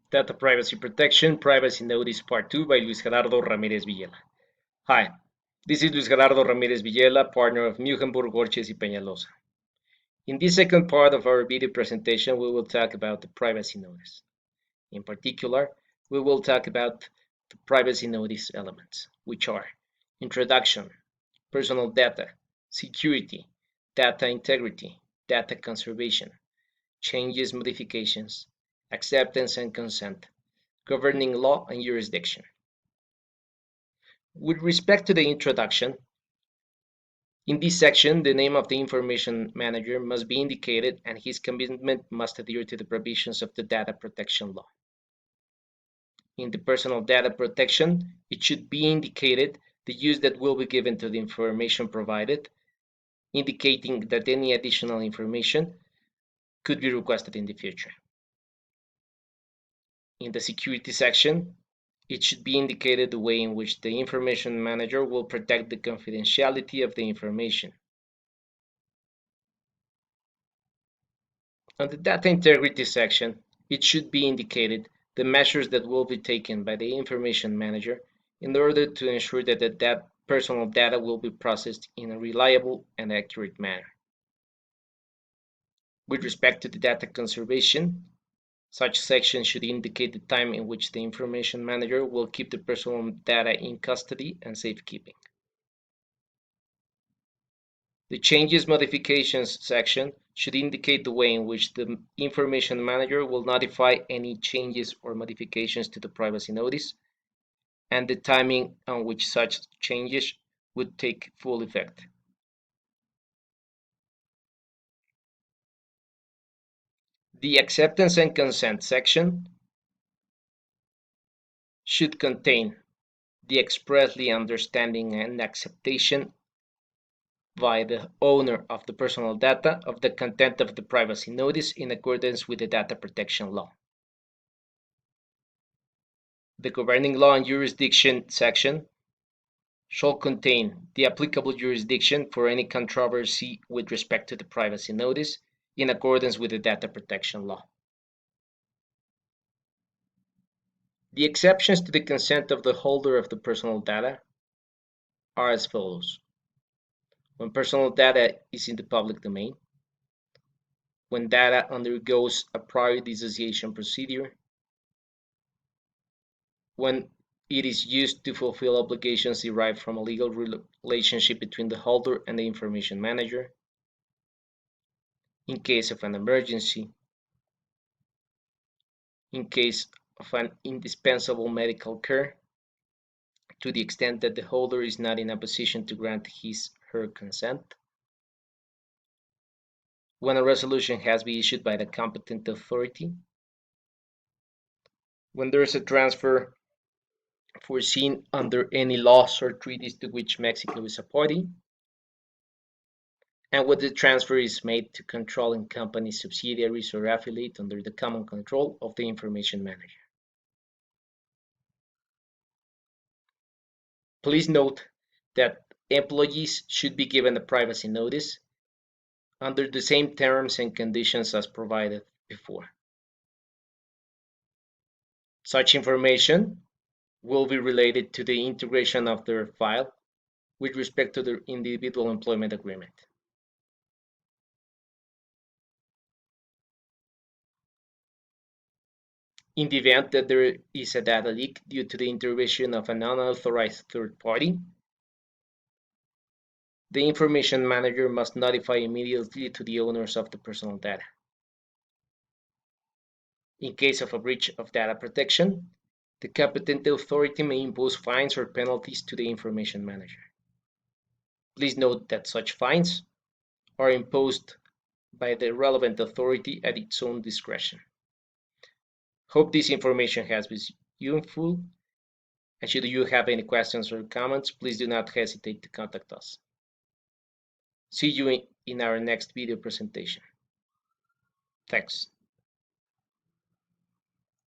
Data Privacy Protection, Privacy Notice Part 2 by Luis Gerardo Ramírez Villela. Hi, this is Luis Gerardo Ramírez Villela, partner of Mugenburg, Orches y Peñalosa. In this second part of our video presentation, we will talk about the privacy notice. In particular, we will talk about the privacy notice elements, which are introduction, personal data, security, data integrity, data conservation, changes, modifications, acceptance and consent, governing law and jurisdiction. With respect to the introduction, in this section, the name of the information manager must be indicated and his commitment must adhere to the provisions of the data protection law. In the personal data protection, it should be indicated the use that will be given to the information provided, indicating that any additional information could be requested in the future. In the security section, it should be indicated the way in which the information manager will protect the confidentiality of the information. On the data integrity section, it should be indicated the measures that will be taken by the information manager in order to ensure that the personal data will be processed in a reliable and accurate manner. With respect to the data conservation, such section should indicate the time in which the information manager will keep the personal data in custody and safekeeping. The changes modifications section should indicate the way in which the information manager will notify any changes or modifications to the privacy notice and the timing on which such changes would take full effect. The acceptance and consent section should contain the expressly understanding and acceptation by the owner of the personal data of the content of the privacy notice in accordance with the data protection law. The governing law and jurisdiction section shall contain the applicable jurisdiction for any controversy with respect to the privacy notice in accordance with the data protection law. The exceptions to the consent of the holder of the personal data are as follows. When personal data is in the public domain, when data undergoes a prior dissociation procedure, when it is used to fulfill obligations derived from a legal relationship between the holder and the information manager, in case of an emergency, in case of an indispensable medical care, to the extent that the holder is not in a position to grant his/her consent, when a resolution has been issued by the competent authority, when there is a transfer foreseen under any laws or treaties to which Mexico is a party, and when the transfer is made to controlling company, subsidiaries, or affiliate under the common control of the information manager. Please note that employees should be given a privacy notice under the same terms and conditions as provided before. Such information will be related to the integration of their file with respect to their individual employment agreement. In the event that there is a data leak due to the intervention of an unauthorized third party, the information manager must notify immediately to the owners of the personal data. In case of a breach of data protection, the competent authority may impose fines or penalties to the information manager. Please note that such fines are imposed by the relevant authority at its own discretion. Hope this information has been useful, and should you have any questions or comments, please do not hesitate to contact us. See you in our next video presentation. Thanks.